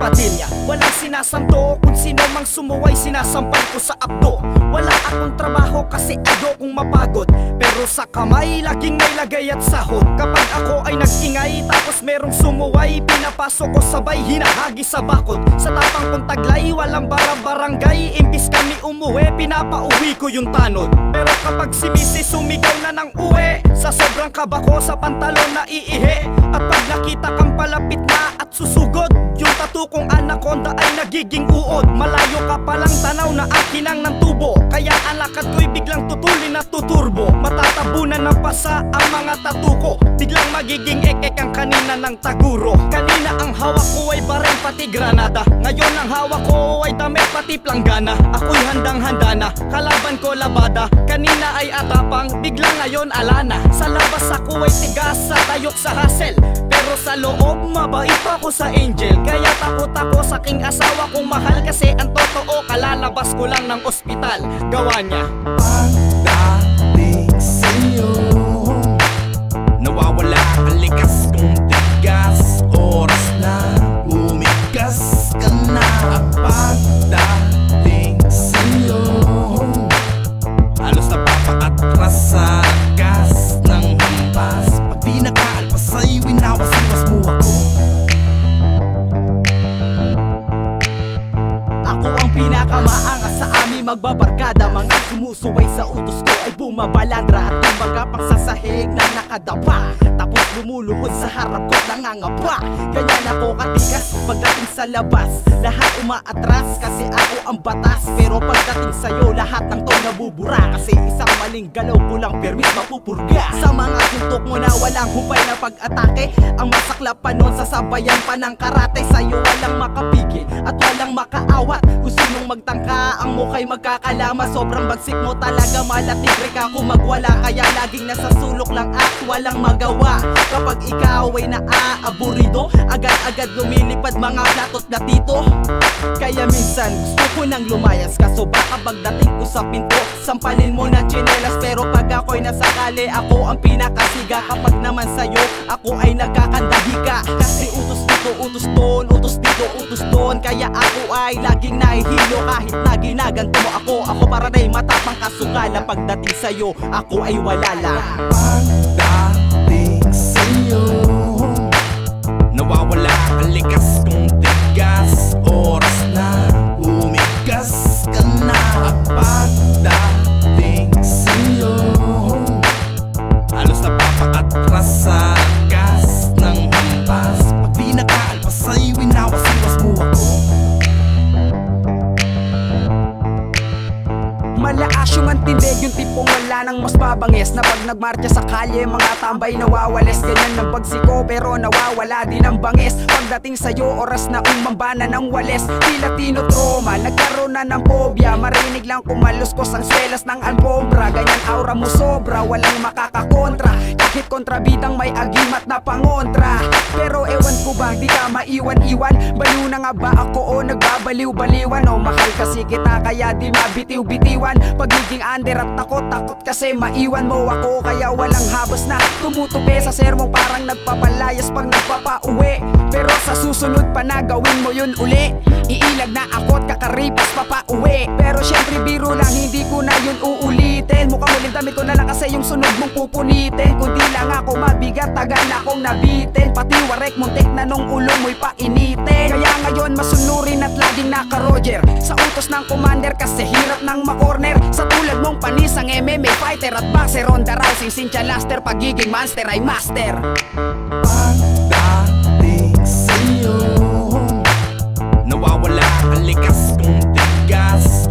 Padilla. Walang sinasanto, kung sino mang sumuway sinasampal ko sa abdo. Wala akong trabaho kasi ayokong mapagod, pero sa kamay laging may lagay at sahod. Kapag ako ay nag-ingay tapos merong sumuway, pinapasok ko sabay hinahagi sa bakod. Sa tapang kong taglay, walang barang-barangay. Imbis kami umuwi, pinapauwi ko yung tanod. Pero kapag si Missy sumigaw na ng uwi, sa sobrang kaba ko sa pantalon na iihi. At pag nakita kang palapit na at susugod, yung tattoo kong anaconda ay nagiging uod. Malayo ka palang tanaw na akinang ng tubo, kaya ang lakad ko'y biglang tutulin at tuturbo. Matatabunan ng pasa ang mga tattoo ko, biglang magiging ek-ek ang kanina ng taguro. Kanina ang hawak ko ay baril pati granada, ngayon ang hawak ko ay damit pati planggana. Ako'y handang-handa na, kalaban ko labada. Kanina ay atapang, biglang ngayon alana. Sa labas ako ay tigas sa tayok sa hassle, pero sa loob mabait ako sa angel. Kaya takot ako sa aking asawa kong mahal, kasi ang totoo kalalabas ko lang ng ospital. Gawa niya pagdating sa'yo, nawawala ang likas kong tigas. Oras na bumigas ka na. Pagdating sa'yo, halos napapakatras sa gas ng hampas. Pag di nakaalpas sa'yo, winawas-iwas mo ako. Ako ang pinakamaangas sa aming magbabarkada. Mga sumusuway sa utos ko ay bumabalandra, at kumbaga pang sasahig na nakadapa, tapos lumuluhod sa harap ko nangangapa. Ganyan ako katigas pagdating sa labas, lahat umaatras kasi ako ang batas. Pero pagdating sa'yo lahat ng to nabubura, kasi isang maling galaw ko lang permis mapupurga. Sa mga suntok mo na walang hupay na pag-atake, ang masaklap pa nun sasabayan pa ng karate. Sa'yo walang makapigil at walang makaawat, kung sinong magtangka ang mukha'y magkakalama. Sobrang bagsik mo talaga, malatigre ka kung magwala, kaya laging nasa sulok lang at walang magawa. Kapag ikaw ay naaaburido, agad-agad lumilipad mga platot na tito. Kaya minsan gusto ko nang lumayas, kaso baka pagdating ko sa pinto sampalin mo na tsinelas. Pero pag ako'y nasakali, ako ang pinakasiga. Kapag naman sa'yo ako ay nagkakandahi ka, kasi utos dito, utos doon, utos dito, utos doon. Kaya ako ay laging nahihilo kahit na ginaganto mo ako. Ako para na'y matapang kasukala, pagdating sa'yo ako ay wala lang. Pagdating sa'yo, nawawala ang likas kong tigas. Oras na bumigas ka na. Pagdating sa'yo, halos napapakatras sa gas ng hampas. Pag di nakaalpas sa'yo, winawas-iwas mo ako. Malakas yung antindig, yung tipong wala nang mas babangis, na pag nagmarcha sa kalye mga tambay nawawales. Ganyan ng pagsiko pero nawawala din ang bangis. Pagdating sa'yo oras na umambana ng wales, tila tinotroma, nagkaroon na ng phobia. Marinig lang kumaluskos ang swelas ng alpombra. Ganyan aura mo sobra, walang makakakontra, kahit kontrabidang may agimat na pangontra. Pero ewan ko ba, di ka maiwan-iwan? Baliw na nga ba ako o nagbabaliw-baliwan? O mahal kasi kita kaya di mabitiw-bitiwan. Pagiging under at takot kasi maiwan mo ako, kaya walang habas na tumutupi sa sermong parang nagpapalayas pag nagpapauwi. Pero sa susunod pa na gawin mo yun uli, iilag na ako't kakaripas papauwi. Pero syempre biro lang, hindi ko na yun uulitin. Mukhang uling damit ko na lang kasi yung sunod mong pupunitin. Kung di lang ako mabigat, tagal na akong nabitin. Pati warek muntik na nung ulo mo'y painitin. Kaya ngayon masunurin at laging naka-Roger sa utos ng commander, kasi hirap nang makorner. Sa tulad mong panisang MMA fighter at boxer, Ronda Rousey, Cynthia Luster, pagiging monster ay master. Pagdating sa'yo, nawawala ang likas kong tigas.